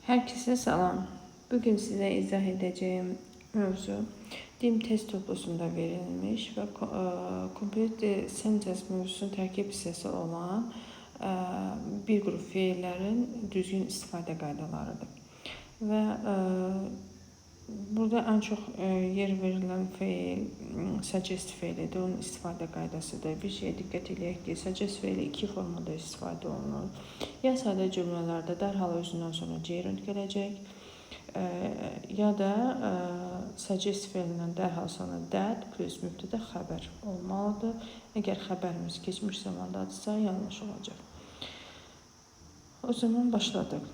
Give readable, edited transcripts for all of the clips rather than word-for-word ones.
Herkese salam. Bugün size izah edeceğim mevzu dim test toplusunda verilmiş ve Complete Sentence mevzusunun tərkib hissəsi olan bir qrup fiillərin düzgün istifadə qaydalarıdır. Və burada ən çox yer verilən feil suggest feilidir, onun istifadə qaydasıdır. Bir şeyə diqqət edək ki, suggest feili iki formada istifadə olunur. Ya sadə cümlələrdə dərhal özündən sonra gerund gələcək, ya da suggest feilindən dərhal sonra that plus mübtədə xəbər olmalıdır. Əgər xəbərimiz keçmiş zamandadırsa, yanlış olacaq. O zaman başladıq.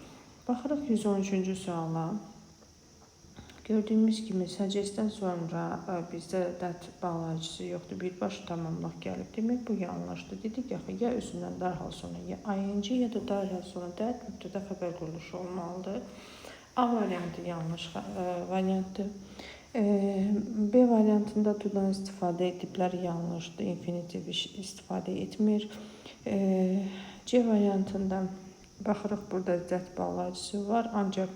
Baxırıq 113-cü suala. Gördüyümüz kimi suggestdən sonra bizdə that bağlayıcısı yoxdur, birbaşa tamamlıq gəlib. Demək bu yanlışdır. Dedik axı ya özündən dərhal sonra ya ing ya da dərhal sonra that mübtədə xəbər quruluşu olmalıdır. A variantı yanlış variantdır. B variantında to-dan istifadə ediblər yanlışdır. Infinitiv istifadə etmir. C variantında baxırıq burada that bağlayıcısı var, ancaq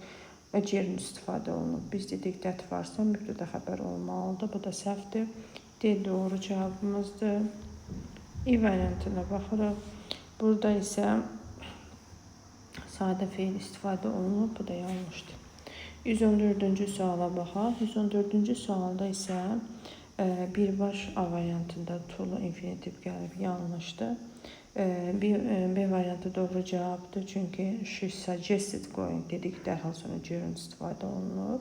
gerund istifadə olunub. Biz dedik that varsa mübtədə xəbər olmalıdır. Bu da səhvdir. D doğru cavabımızdır. İ variantına baxırıq. Burada isə sadə feil istifadə olunub. Bu da yanlışdır. 114-cü suala baxaq. 114-cü sualda isə birbaş A variantında to-lu infinitiv gəlib yanlışdır. B variantı doğru cavabdır. Çünki she suggested going dedik, dərhal sonra gerund istifadə olunur.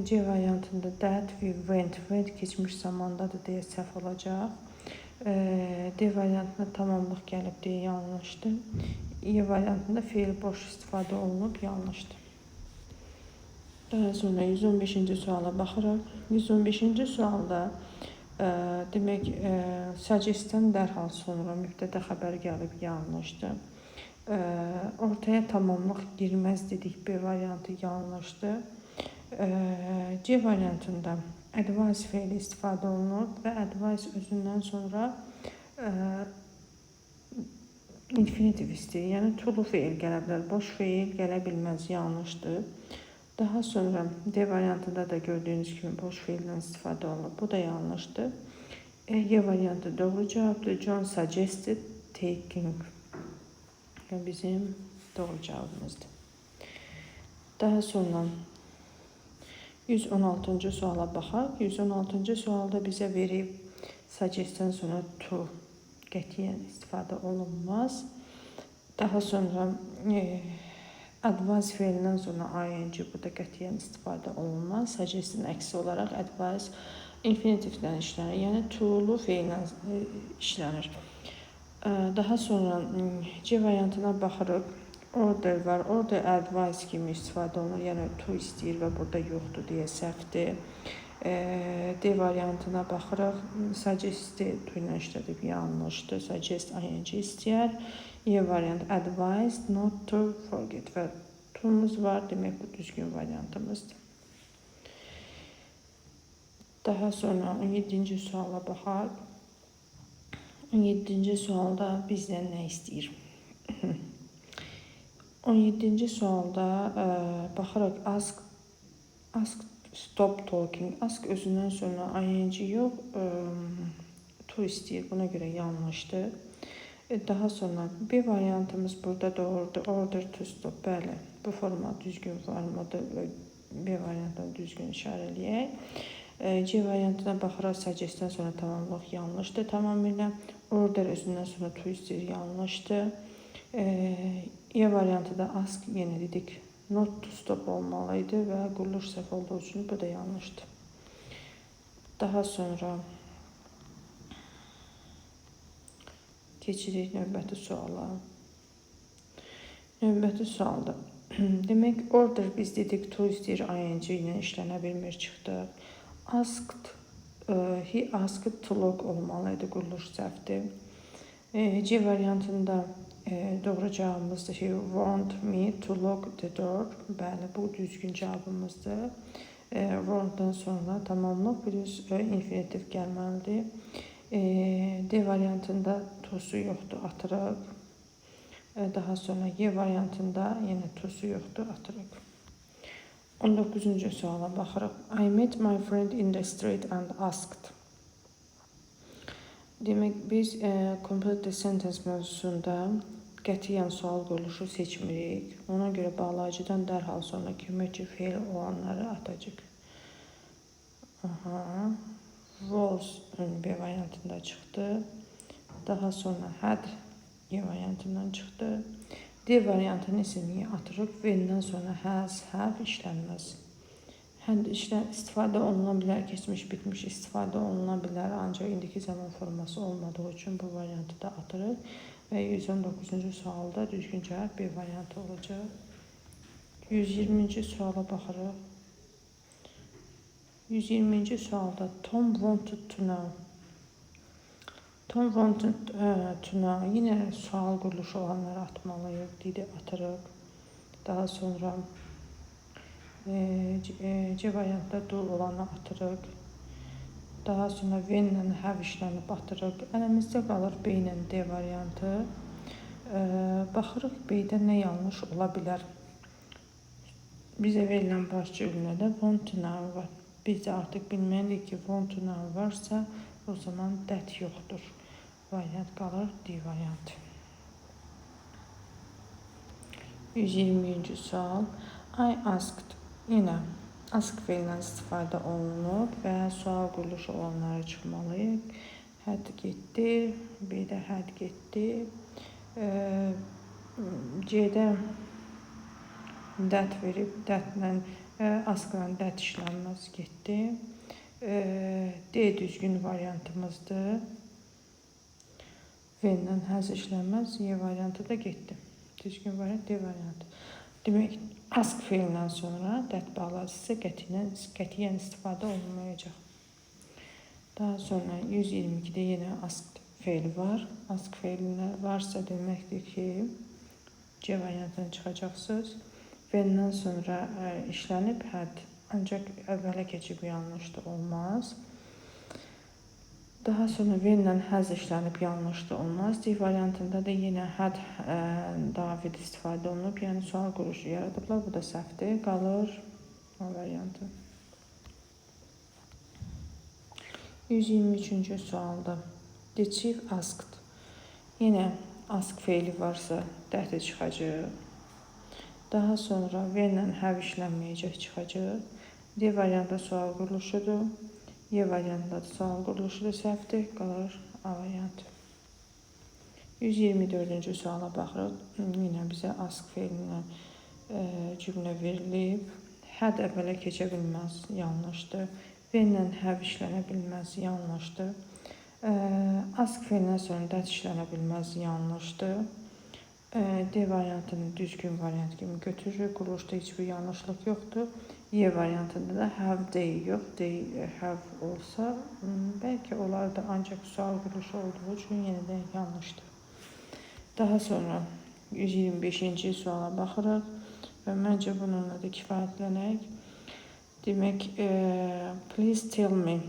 C variantında that we went keçmiş zamandadır deyə səhv olacaq. D variantında tamamlıq gəlib deyə yanlışdır. E variantında feil boş istifadə olunub yanlışdır. Daha sonra 115-ci suala baxırıq. 115-ci sualda demək, suggestdən dərhal sonra mübtədə xəbər gəlib yanlışdır. Ortaya tamamlıq girməz dedik, B variantı yanlışdır. C variantında advice feili istifadə olunur və advice özündən sonra infinitiv istəyir. Yəni to-lu feil gələ bilər, boş feil gələ bilməz, yanlışdır. Daha sonra D variantında da gördüyünüz kimi boş feildən istifadə olunur. Bu da yanlışdır. Y variantı doğru cavabdır. John suggested taking. Bizim doğru cavabımızdır. Daha sonra 116-cı suala baxaq. 116-cı sualda bizə verib suggestdən sonra to qətiyyən istifadə olunmaz. Daha sonra advice feilindən sonra ing bu da qətiyyən istifadə olunmaz. Suggestin əksi olaraq advice infinitivdən işlənir. Yəni to-lu feillə işlənir. Daha sonra C variantına baxırıq. Order var. Order advice kimi istifadə olunur. Yəni to istəyir və burada yoxdur deyə səhvdir. D variantına baxırıq. Suggest to ilə işlədib yanlışdır. Suggest ing istəyər. E variant advised not to forget və to'muz var. Demək bu düzgün variantımızdır. Daha sonra 17-ci suala baxaq. 17-ci sualda bizdən nə istəyir? 17-ci sualda baxırıq ask stop talking. Ask özündən sonra ing yox, to istəyir. Buna görə yanlışdır. Daha sonra B variantımız burada doğrudur. Order to stop. Bəli, bu forma düzgün formadır. B variantını düzgün işarələyək. C variantına baxıraq, suggestdən sonra tamamlıq yanlışdır tamamilə. Order özündən sonra to istəyir, yanlışdır. E variantı da ask, yenə dedik, not to stop olmalıydı və quruluş səhv olduğu üçün bu da yanlışdır. Daha sonra keçirik növbəti suala. Növbəti sualda demək, order biz dedik, to istəyir, ing ilə işlənə bilmir, çıxdı. Asked, he asked to log olmalıydı, quruluş səhvdir. C variantında doğru cavabımızdır. He want me to lock the door. Bəli, bu düzgün cavabımızdır. Wantdan sonra tamamlıq plus infinitiv gəlməlidir. D variantında to'su yoxdur, atırıq. Daha sonra Y variantında yenə tusu yoxdur, atırıq. 19-cu suala baxırıq. I met my friend in the street and asked. Demək, biz complete sentence mövzusunda qətiyyən sual quruluşu seçmirik. Ona görə bağlayıcıdan dərhal sonraki mücü feil olanları atacaq. Was B variantında çıxdı. Daha sonra had Y variantından çıxdı. D variantını isə niyə atırıq? V'dən sonra has, have işlənməz. Had istifadə oluna bilər, keçmiş, bitmiş istifadə oluna bilər, ancaq indiki zaman forması olmadığı üçün bu variantı da atırıq. Və 119-cu sualda düzgün cavab B variantı olacaq. 120-ci suala baxırıq. 120-ci sualda Tom wanted to know. Tom wanted to know. Yine sual quruluşu olanları atmalıyıq. Didi atırıq. Daha sonra C variantda do olanı atırıq. Daha sonra when ilə have işlənib atırıq. Əlimizdə qalır B ilə D variantı. Baxırıq B-də nə yanlış ola bilər. Bizə verilən baş cümlədə want to know var. Biz də artıq bilməliyik ki, want to know varsa, o zaman that yoxdur. Variant qalır D variantı. 120-ci sual. I asked. Yenə ask feilindən istifadə olunub və sual quruluşu olanları çıxmalıyıq. Had getdi, B-də had getdi. C-də that verib, that-lə askla that işlənməz getdi. D düzgün variantımızdır. V-lə həz işlənməz, Y variantı da getdi. Düzgün variant D variantı. Demək, ask feilindən sonra that bağlacısı qətiyyən istifadə olunmayacaq. Daha sonra 122-də yenə ask feili var. Ask feili varsa deməkdir ki, C variantından çıxacaqsınız. V-dən sonra işlənib had, ancaq əvvələ keçib yanlışdır, olmaz. Daha sonra V-lə həz işlənib yanlışdır, olmaz. D variantında da yenə had david istifadə olunub, yəni sual quruluşu yaradıblar, bu da səhvdir, qalır A variantı. 123-cü sualda The chief asked. Yenə ask feili varsa that çıxacaq. Daha sonra V-lə have işlənməyəcək çıxacaq. D variantda sual quruluşudur. Y variantında sual quruluşu da səhvdir, qalır A variantı. 124-cü suala baxırıq. Yenə bizə ask feilindən cümlə verilib. Had əvvələ keçə bilməz, yanlışdır. V-lə have işlənə bilməz, yanlışdır. Ask feilindən sonra that işlənə bilməz, yanlışdır. D variantını düzgün variant kimi götürürük. Quruluşda heç bir yanlışlıq yoxdur. Y variantında da have dey yox, dey have olsa bəlkə olar da, ancaq sual quruluşu olduğu üçün yenə də yanlışdır. Daha sonra 125-ci suala baxırıq və məncə bununla da kifayətlənək. Demək, please tell me.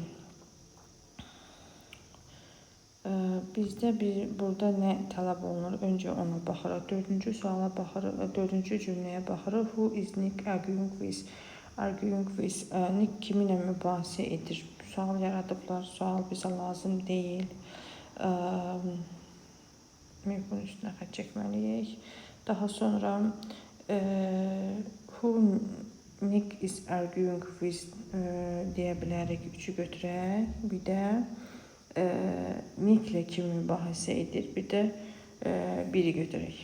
Bizdə burada nə tələb olunur? Öncə ona baxırıq. 4-cü suala baxırıq, 4-cü cümləyə baxırıq. Who is Nick arguing with? Arguing with Nick kiminlə mübahisə edir? Sual yaradıblar, sual bizə lazım deyil. Bunun üstünə xətt çəkməliyik. Daha sonra who Nick is arguing with deyə bilərik, 3-ü götürək. Bir də Nicklə kim mübahisə edir, bir də 1-i götürək.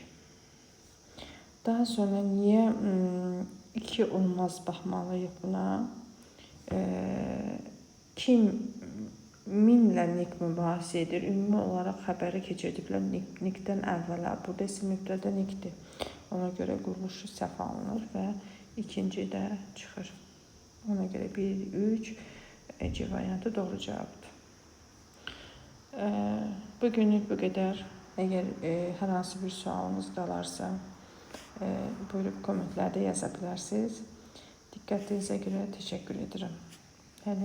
Daha sonra niyə 2 olmaz baxmalıyıq buna? Kiminlə Nick mübahisə edir? Ümumi olaraq xəbəri keçirdiklər Nickdən əvvələ. Burada isə mübtədə Nickdir. Ona görə quruluşu səhv alınır və ikinci də çıxır. Ona görə 1, 3 C variantı doğru cavabdır. Bugünlük bu qədər. Əgər hər hansı bir sualınız qalarsa, buyurub kommentlərdə yaza bilərsiniz. Diqqətinizə görə təşəkkür edirəm.